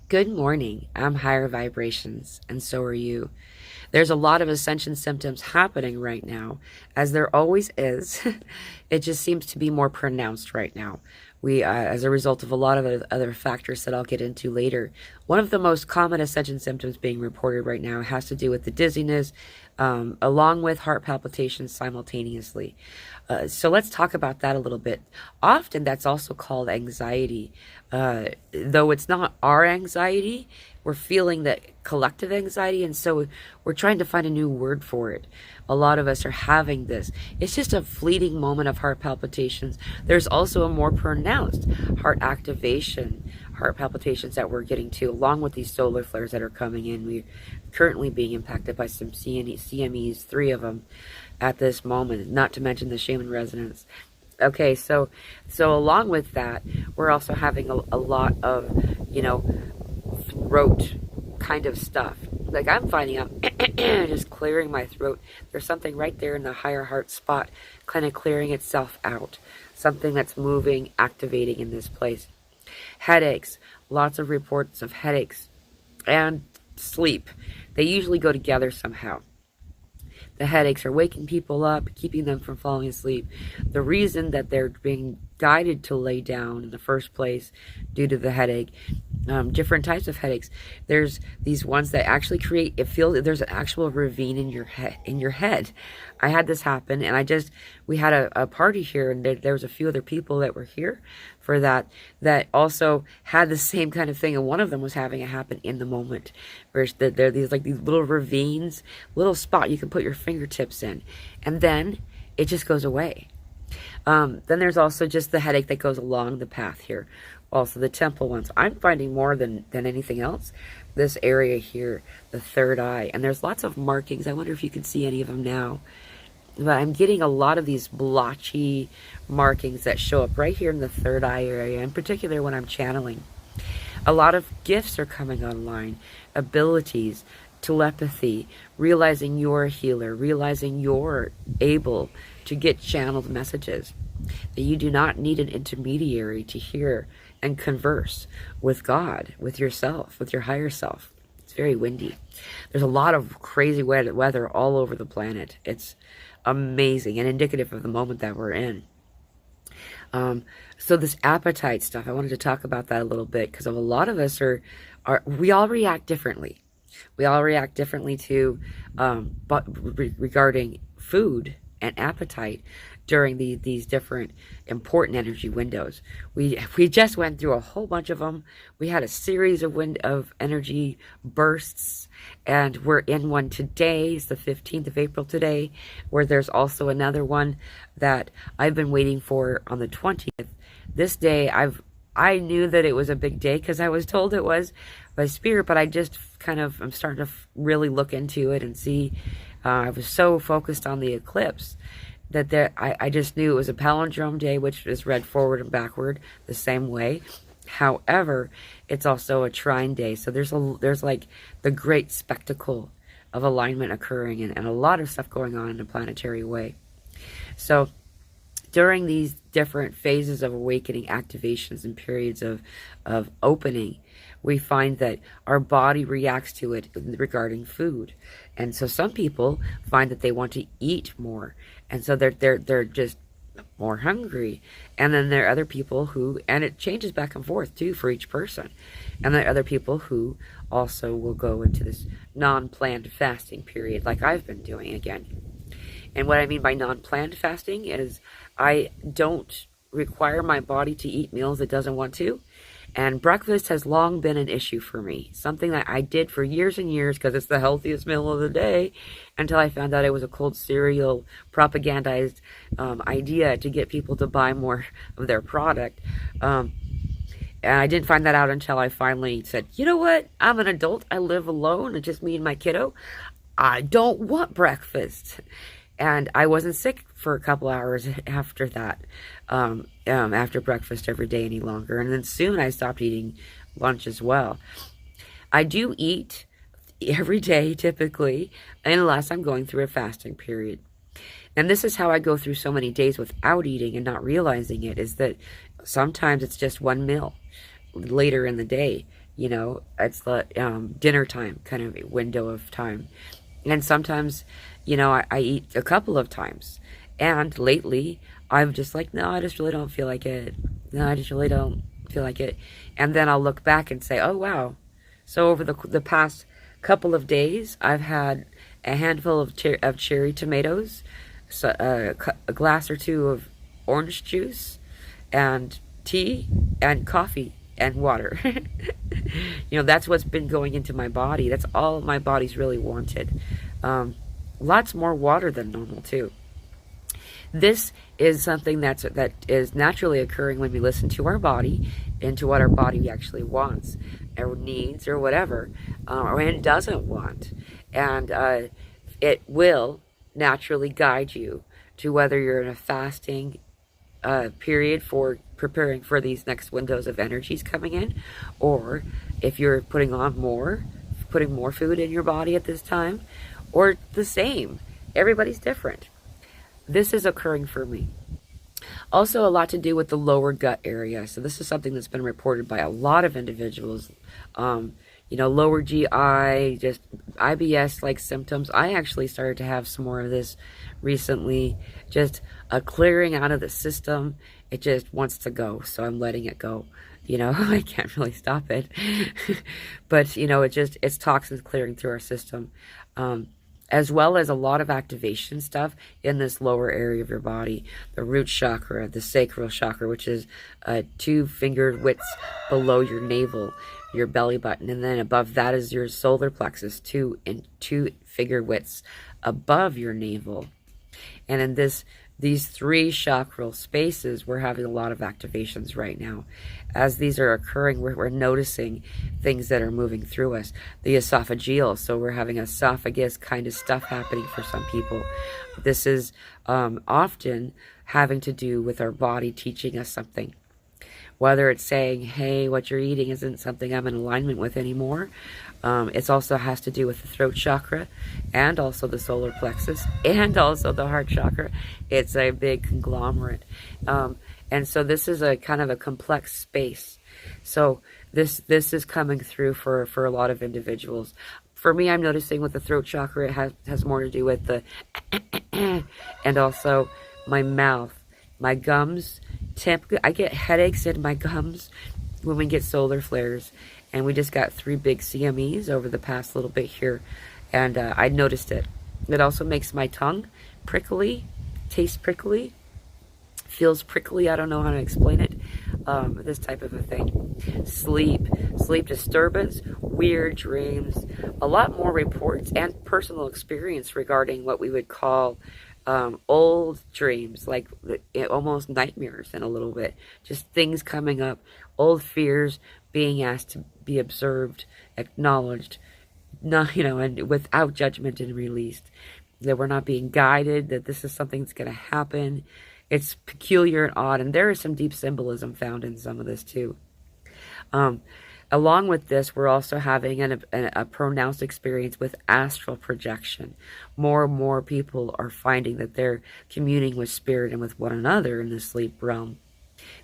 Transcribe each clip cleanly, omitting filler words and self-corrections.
Good morning. I'm higher vibrations, and so are you. There's a lot of ascension symptoms happening right now, as there always is. It just seems to be more pronounced right now. As a result of a lot of other factors that I'll get into later, one of the most common ascension symptoms being reported right now has to do with the dizziness, along with heart palpitations simultaneously. So let's talk about that a little bit. Often that's also called anxiety. Though it's not our anxiety, we're feeling that collective anxiety, and so we're trying to find a new word for it. A lot of us are having this. It's just a fleeting moment of heart palpitations. There's also a more pronounced heart activation, heart palpitations that we're getting to, along with these solar flares that are coming in. We're currently being impacted by some CMEs, 3 of them at this moment, not to mention the shaman resonance. Okay, so along with that, we're also having a lot of, throat kind of stuff. Like I'm finding I'm just clearing my throat. There's something right there in the higher heart spot, kind of clearing itself out. Something that's moving, activating in this place. Headaches, lots of reports of headaches, and sleep. They usually go together somehow. The headaches are waking people up, keeping them from falling asleep. The reason that they're being guided to lay down in the first place due to the headache, different types of headaches. There's these ones that actually create, it feels there's an actual ravine in your head. I had this happen, and we had a party here, and there was a few other people that were here for that also had the same kind of thing, and one of them was having it happen in the moment, where there are these little ravines, little spot you can put your fingertips in, and then it just goes away. Then there's also just the headache that goes along the path here. Also the temple ones. I'm finding more than anything else, this area here, the third eye. And there's lots of markings. I wonder if you can see any of them now. But I'm getting a lot of these blotchy markings that show up right here in the third eye area, in particular when I'm channeling. A lot of gifts are coming online, abilities, telepathy, realizing you're a healer, realizing you're able to get channeled messages, that you do not need an intermediary to hear and converse with God, with yourself, with your higher self. It's very windy. There's a lot of crazy weather all over the planet. It's amazing and indicative of the moment that we're in. So this appetite stuff, I wanted to talk about that a little bit, because a lot of us we all react differently. We all react differently to, regarding food and appetite during these different important energy windows. We just went through a whole bunch of them. We had a series of energy bursts, and we're in one today. It's the 15th of April today, where there's also another one that I've been waiting for on the 20th. This day, I knew that it was a big day because I was told it was by spirit, but I just I'm starting to really look into it and see. I was so focused on the eclipse that I just knew it was a palindrome day, which is read forward and backward the same way. However, it's also a trine day, so there's like the great spectacle of alignment occurring, and a lot of stuff going on in a planetary way. So during these different phases of awakening, activations, and periods of opening, we find that our body reacts to it regarding food. And so some people find that they want to eat more, and so they're just more hungry. And then there are other people who, and it changes back and forth too for each person, and there are other people who also will go into this non-planned fasting period, like I've been doing again. And what I mean by non-planned fasting is I don't require my body to eat meals it doesn't want to. And breakfast has long been an issue for me. Something that I did for years and years because it's the healthiest meal of the day, until I found out it was a cold cereal propagandized idea to get people to buy more of their product. And I didn't find that out until I finally said, you know what? I'm an adult. I live alone. It's just me and my kiddo. I don't want breakfast. And I wasn't sick for a couple hours after that, after breakfast every day any longer. And then soon I stopped eating lunch as well. I do eat every day typically, unless I'm going through a fasting period. And this is how I go through so many days without eating and not realizing it, is that sometimes it's just one meal later in the day. You know, it's the dinner time kind of window of time. And sometimes, you know, I eat a couple of times. And lately, I'm just like, no, I just really don't feel like it. No, I just really don't feel like it. And then I'll look back and say, oh, wow. So over the past couple of days, I've had a handful of cherry tomatoes, so, a glass or two of orange juice, and tea, and coffee, and water. You know, that's what's been going into my body. That's all my body's really wanted. Lots more water than normal, too. This is something that is naturally occurring when we listen to our body and to what our body actually wants or needs or whatever, or it doesn't want. And it will naturally guide you to whether you're in a fasting period for preparing for these next windows of energies coming in, or if you're putting more food in your body at this time, or the same. Everybody's different. This is occurring for me. Also, a lot to do with the lower gut area. So this is something that's been reported by a lot of individuals. You know, lower GI, just IBS-like symptoms. I actually started to have some more of this recently. Just a clearing out of the system. It just wants to go, so I'm letting it go. You know, I can't really stop it. But, you know, it's toxins clearing through our system. As well as a lot of activation stuff in this lower area of your body. The root chakra, the sacral chakra, which is 2 finger widths below your navel, your belly button. And then above that is your solar plexus, 2 finger widths above your navel. And in these 3 chakral spaces, we're having a lot of activations right now. As these are occurring, we're noticing things that are moving through us. The esophageal, so we're having esophagus kind of stuff happening for some people. This is often having to do with our body teaching us something. Whether it's saying, hey, what you're eating isn't something I'm in alignment with anymore. It also has to do with the throat chakra and also the solar plexus and also the heart chakra. It's a big conglomerate. And so this is a kind of a complex space. So this is coming through for a lot of individuals. For me, I'm noticing with the throat chakra, it has more to do with the and also my mouth, my gums. I get headaches in my gums when we get solar flares. And we just got 3 big CMEs over the past little bit here. And I noticed it. It also makes my tongue prickly, tastes prickly, feels prickly. I don't know how to explain it. This type of a thing. Sleep disturbance, weird dreams, a lot more reports and personal experience regarding what we would call old dreams, like almost nightmares in a little bit. Just things coming up, old fears being asked to be observed, acknowledged, not, you know, and without judgment and released. That we're not being guided, that this is something that's going to happen. It's peculiar and odd, and there is some deep symbolism found in some of this too. Along with this, we're also having a pronounced experience with astral projection. More and more people are finding that they're communing with spirit and with one another in the sleep realm.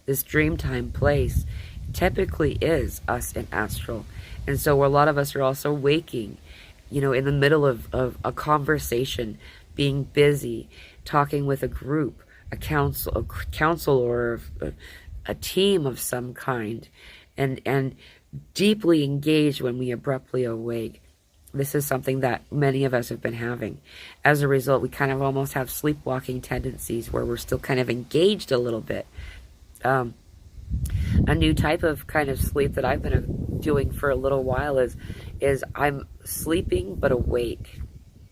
This dreamtime place typically is us in astral. And so a lot of us are also waking, you know, in the middle of a conversation, being busy, talking with a group, a council or a team of some kind, and deeply engaged when we abruptly awake. This is something that many of us have been having. As a result, we kind of almost have sleepwalking tendencies where we're still kind of engaged a little bit. A new type of kind of sleep that I've been doing for a little while is I'm sleeping but awake.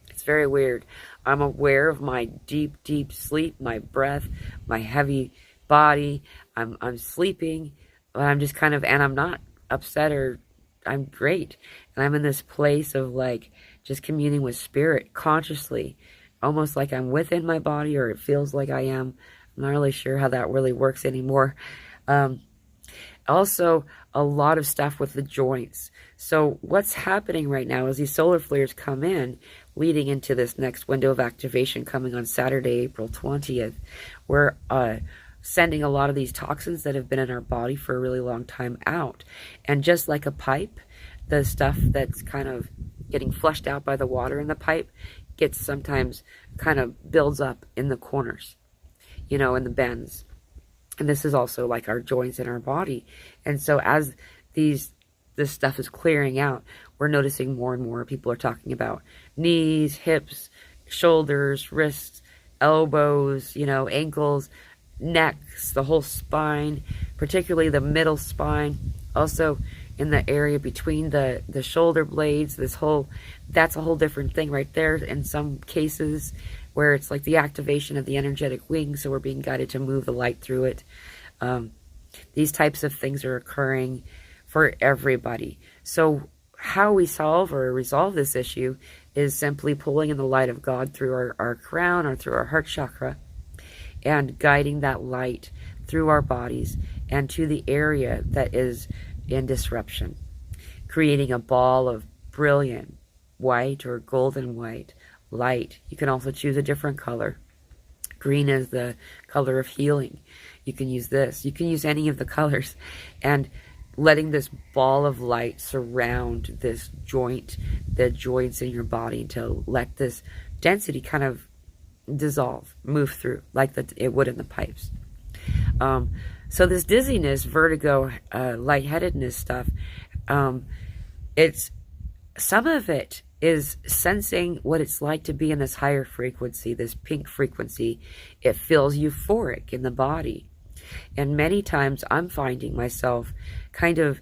It's very weird. I'm aware of my deep, deep sleep, my breath, my heavy body. I'm sleeping, but I'm just kind of, and I'm not upset or I'm great. And I'm in this place of like just communing with spirit consciously, almost like I'm within my body, or it feels like I am. I'm not really sure how that really works anymore. Also, a lot of stuff with the joints. So what's happening right now is these solar flares come in, leading into this next window of activation coming on Saturday, April 20th, where sending a lot of these toxins that have been in our body for a really long time out. And just like a pipe, the stuff that's kind of getting flushed out by the water in the pipe gets sometimes kind of builds up in the corners, in the bends. And this is also like our joints in our body. And so as this stuff is clearing out, we're noticing more and more people are talking about knees, hips, shoulders, wrists, elbows, ankles, necks, the whole spine, particularly the middle spine. Also in the area between the shoulder blades, that's a whole different thing right there in some cases, where it's like the activation of the energetic wings, so we're being guided to move the light through it. These types of things are occurring for everybody. So how we solve or resolve this issue is simply pulling in the light of God through our crown or through our heart chakra, and guiding that light through our bodies and to the area that is in disruption, creating a ball of brilliant white or golden white light. You can also choose a different color. Green is the color of healing. You can use this. You can use any of the colors, and letting this ball of light surround this joint, the joints in your body, to let this density kind of dissolve, move through like it would in the pipes. So this dizziness, vertigo, lightheadedness stuff, it's some of it is sensing what it's like to be in this higher frequency, this pink frequency. It feels euphoric in the body. And many times I'm finding myself kind of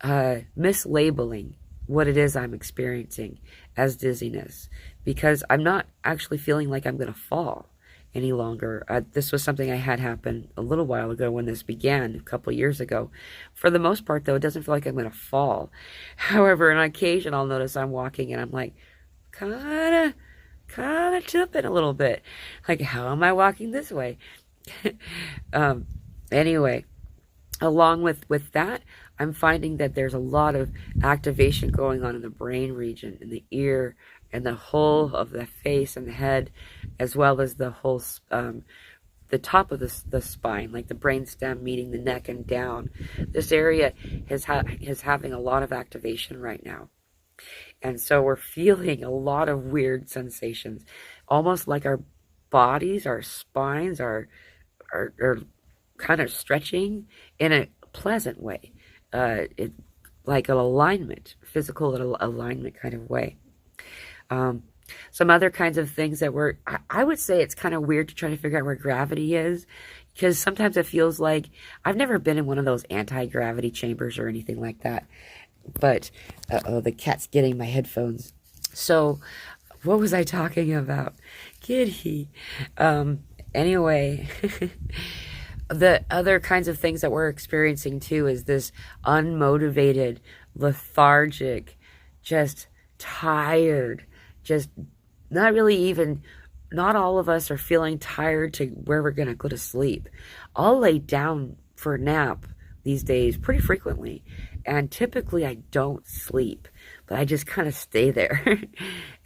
mislabeling what it is I'm experiencing as dizziness, because I'm not actually feeling like I'm going to fall any longer. This was something I had happen a little while ago when this began, a couple of years ago. For the most part, though, it doesn't feel like I'm going to fall. However, on occasion, I'll notice I'm walking and I'm like, kind of tipping a little bit. Like, how am I walking this way? Anyway, along with that, I'm finding that there's a lot of activation going on in the brain region, in the ear, and the whole of the face and the head, as well as the whole, the top of the spine, like the brain stem meeting the neck and down. This area is having a lot of activation right now. And so we're feeling a lot of weird sensations, almost like our bodies, our spines are kind of stretching in a pleasant way. Like an alignment, physical alignment kind of way. Some other kinds of things that I would say it's kind of weird to try to figure out where gravity is, because sometimes it feels like I've never been in one of those anti-gravity chambers or anything like that. But, the cat's getting my headphones. So, what was I talking about? Kitty. Anyway, the other kinds of things that we're experiencing too is this unmotivated, lethargic, just tired, just not really even, not all of us are feeling tired to where we're going to go to sleep. I'll lay down for a nap these days pretty frequently, and typically I don't sleep, but I just kind of stay there.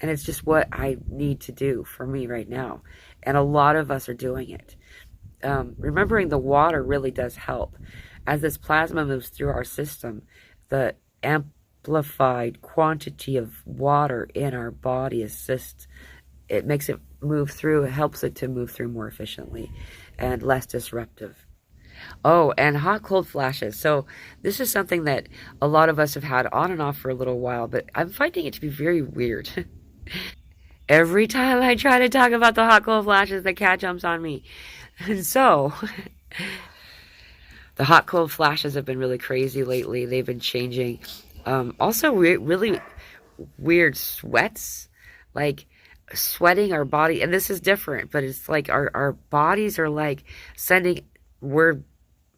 And it's just what I need to do for me right now. And a lot of us are doing it. Remembering the water really does help. As this plasma moves through our system, the amplified quantity of water in our body assists. It makes it move through. It helps it to move through more efficiently and less disruptive. Oh, and hot cold flashes. So this is something that a lot of us have had on and off for a little while, but I'm finding it to be very weird. Every time I try to talk about the hot cold flashes, the cat jumps on me. And so the hot cold flashes have been really crazy lately. They've been changing. Also really weird sweats, like sweating our body. And this is different, but it's like our bodies are like we're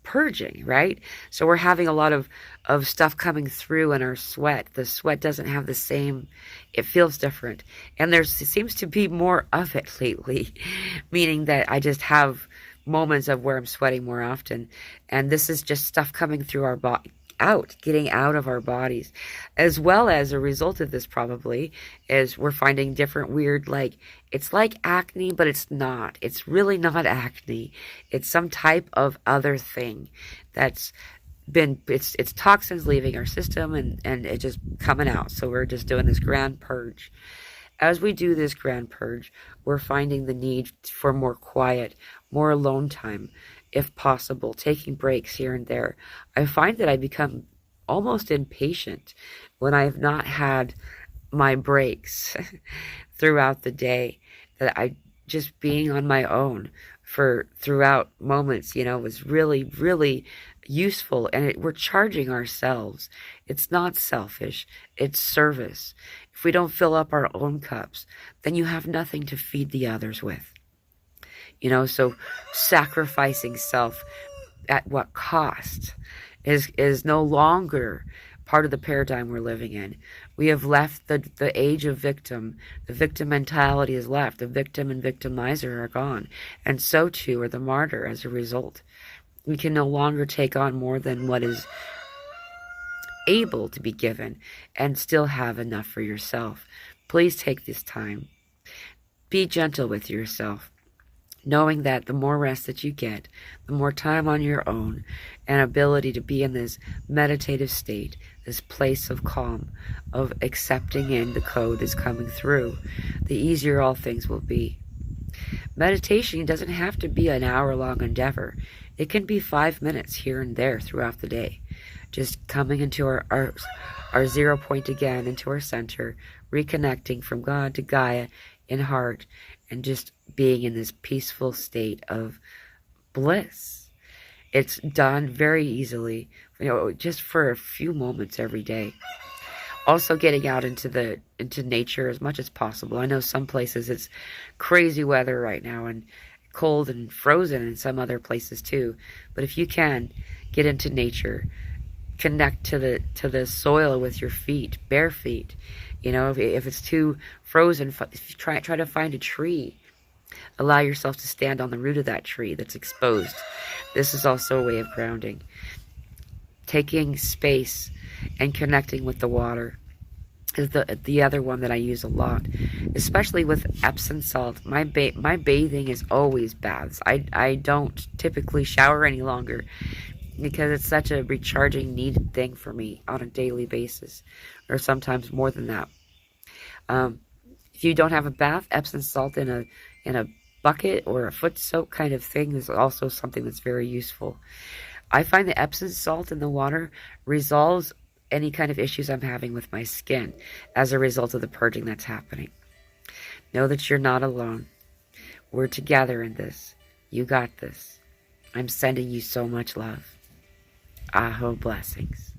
purging, right? So we're having a lot of stuff coming through in our sweat. The sweat doesn't have the same, it feels different. And there seems to be more of it lately, meaning that I just have moments of where I'm sweating more often. And this is just stuff coming through our body, getting out of our bodies. As well as a result of this probably is we're finding different weird, like, it's like acne, but it's not. It's really not acne. It's some type of other thing that's been, it's toxins leaving our system and it just coming out. So we're just doing this grand purge. As we do this grand purge, we're finding the need for more quiet, more alone time, if possible, taking breaks here and there. I find that I become almost impatient when I have not had my breaks throughout the day, that I just being on my own for throughout moments, was really, really useful. And we're charging ourselves. It's not selfish. It's service. If we don't fill up our own cups, then you have nothing to feed the others with. So sacrificing self at what cost is no longer part of the paradigm we're living in. We have left the age of victim. The victim mentality is left. The victim and victimizer are gone. And so too are the martyr as a result. We can no longer take on more than what is able to be given and still have enough for yourself. Please take this time. Be gentle with yourself, knowing that the more rest that you get, the more time on your own and ability to be in this meditative state, this place of calm, of accepting in the code is coming through, the easier all things will be. Meditation doesn't have to be an hour-long endeavor. It can be 5 minutes here and there throughout the day. Just coming into our 0 point again, into our center, reconnecting from God to Gaia in heart, and just being in this peaceful state of bliss. It's done very easily, just for a few moments every day. Also getting out into nature as much as possible. I know some places it's crazy weather right now and cold and frozen in some other places too. But if you can, get into nature. Connect to the soil with your feet, bare feet. If it's too frozen, try to find a tree. Allow yourself to stand on the root of that tree that's exposed. This is also a way of grounding. Taking space and connecting with the water is the other one that I use a lot, especially with Epsom salt. My bathing is always baths. I don't typically shower any longer because it's such a recharging, needed thing for me on a daily basis, or sometimes more than that. If you don't have a bath, Epsom salt in a bucket or a foot soak kind of thing is also something that's very useful. I find the Epsom salt in the water resolves any kind of issues I'm having with my skin as a result of the purging that's happening. Know that you're not alone. We're together in this. You got this. I'm sending you so much love. Aho blessings.